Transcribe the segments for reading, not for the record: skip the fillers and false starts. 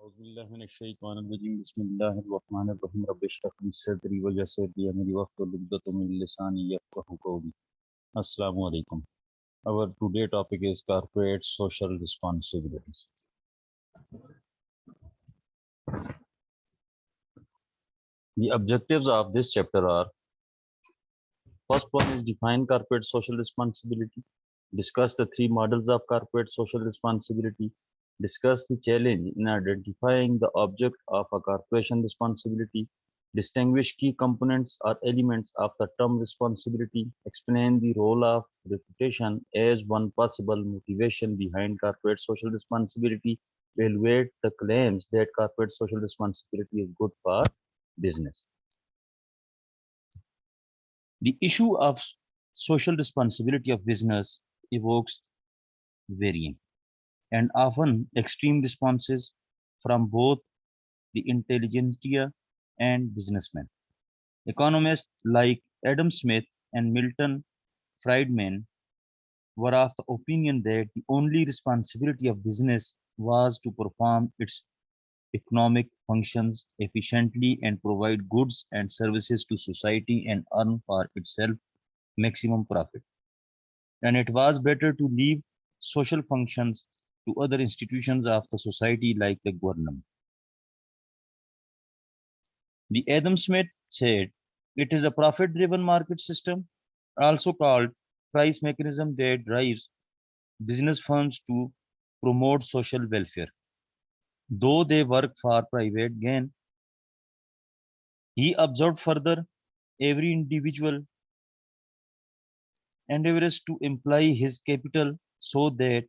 औज़ुबिल्लाहिमिनश्शैतानिर्रजीम बिस्मिल्लाहिर्रहमानिर्रहीम रब्बिश्रह ली सदरी वयस्सिर ली अमरी वह्लुल उक़दतम मिन लिसानी यफ़क़हू क़ौली। Assalamu alaikum. Our today topic is corporate social responsibilities. The objectives of this chapter are: first one is define corporate social responsibility, discuss the three models of corporate social responsibility, discuss the challenge in identifying the object of a corporation responsibility, distinguish key components or elements of the term responsibility, explain the role of reputation as one possible motivation behind corporate social responsibility, evaluate the claims that corporate social responsibility is good for business. The issue of social responsibility of business evokes varying and often extreme responses from both the intelligentsia and businessmen. Economists like Adam Smith and Milton Friedman were of the opinion that the only responsibility of business was to perform its economic functions efficiently and provide goods and services to society and earn for itself maximum profit. And it was better to leave social functions to other institutions of the society like the government. The Adam Smith said it is a profit-driven market system, also called price mechanism, that drives business firms to promote social welfare, though they work for private gain. He observed further, every individual endeavors to imply his capital so that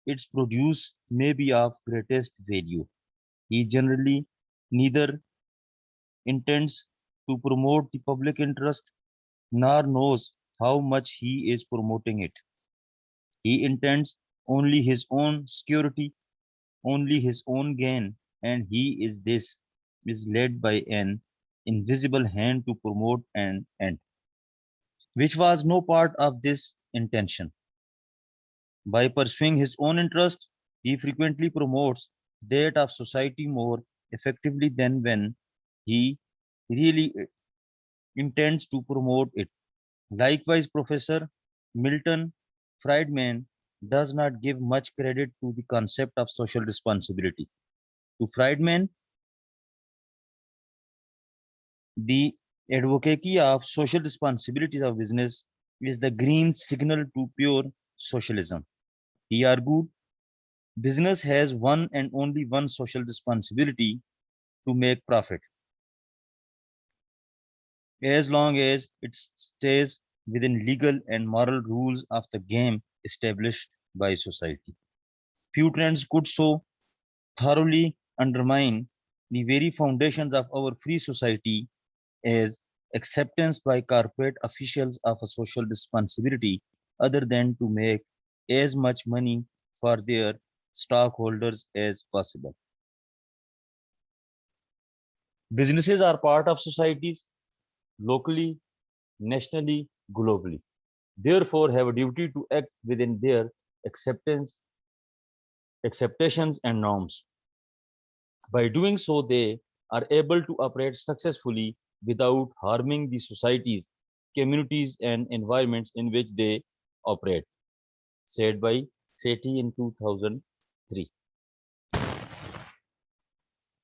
its produce may be of greatest value. He generally neither intends to promote the public interest nor knows how much he is promoting it. He intends only his own security, only his own gain, and he is led by an invisible hand to promote an end, which was no part of this intention. By pursuing his own interest, he frequently promotes that of society more effectively than when he really intends to promote it. Likewise, Professor Milton Friedman does not give much credit to the concept of social responsibility. To Friedman, the advocacy of social responsibilities of business is the green signal to pure socialism. He argued business has one and only one social responsibility: to make profit, as long as it stays within legal and moral rules of the game established by society. Few trends could so thoroughly undermine the very foundations of our free society as acceptance by corporate officials of a social responsibility other than to make as much money for their stockholders as possible. Businesses are part of societies locally, nationally, globally. Therefore, have a duty to act within their acceptations and norms. By doing so, they are able to operate successfully without harming the societies, communities, and environments in which they operate, said by Sethi in 2003.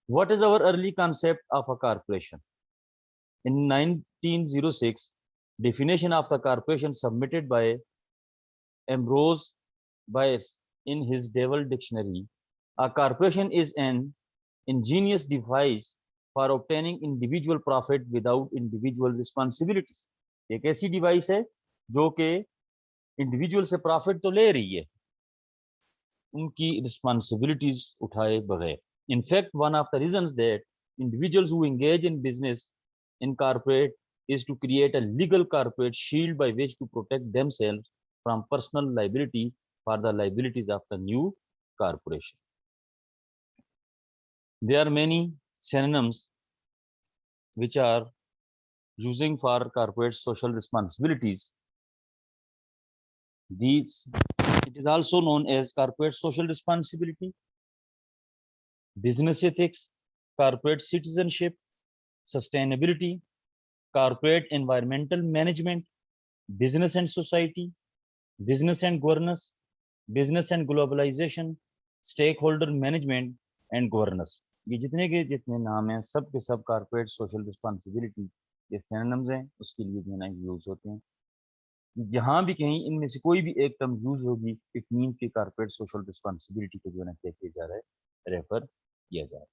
What is our early concept of a corporation? In 1906, definition of the corporation submitted by Ambrose Bierce in his Devil Dictionary: a corporation is an ingenious device for obtaining individual profit without individual responsibilities. एक ऐसी device है जो कि individual से profit तो ले रही है, उनकी रिस्पॉन्सिबिलिटीज उठाए बगैर. In fact, one of the reasons that individuals who engage in business in corporate is to create a legal corporate shield by which to protect themselves from personal liability for the liabilities of the new corporation. There are many synonyms which are using for corporate social responsibilities. It is also known as corporate social responsibility, business ethics, corporate citizenship, sustainability, corporate environmental management, business and society, business and governance, business and globalization, stakeholder management and governance. ये जितने के जितने नाम हैं सब के सब corporate social responsibility ये सिनोनिम्स हैं, उसके लिए जो है ना यूज होते हैं। जहां भी कहीं इनमें से कोई भी एक टर्म यूज होगी, इट मींस कि कारपोरेट सोशल रिस्पॉन्सिबिलिटी को जो है ना क्या किया जा रहा है, रेफर किया जा रहा है।